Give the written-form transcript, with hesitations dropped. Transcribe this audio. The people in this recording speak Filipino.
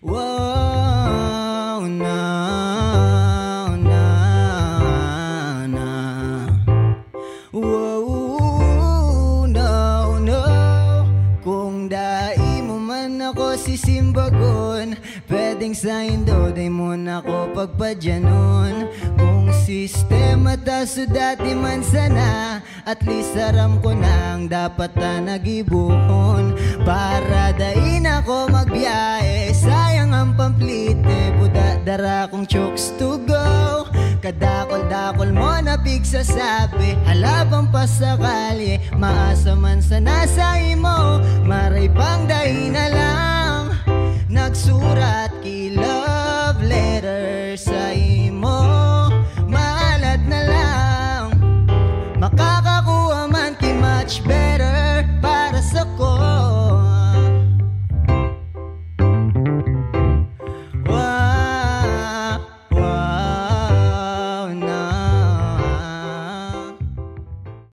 Wow, na, na, na. Wow, no, no. Kung dai mo man ako sisimbagon, pwedeng sa indo, di mo na ako pagpadyanon. Kung sistema taso dati man sana, at least aram ko nang dapat na nagibuhon. Para dain ako magbiyahe, sayang ang pamplite, buda dara kong chokes to go. Kadakol-dakol mo na pigsasabi, halabang pasakali, maasa man sa nasa imo, maray pang dahin na lang.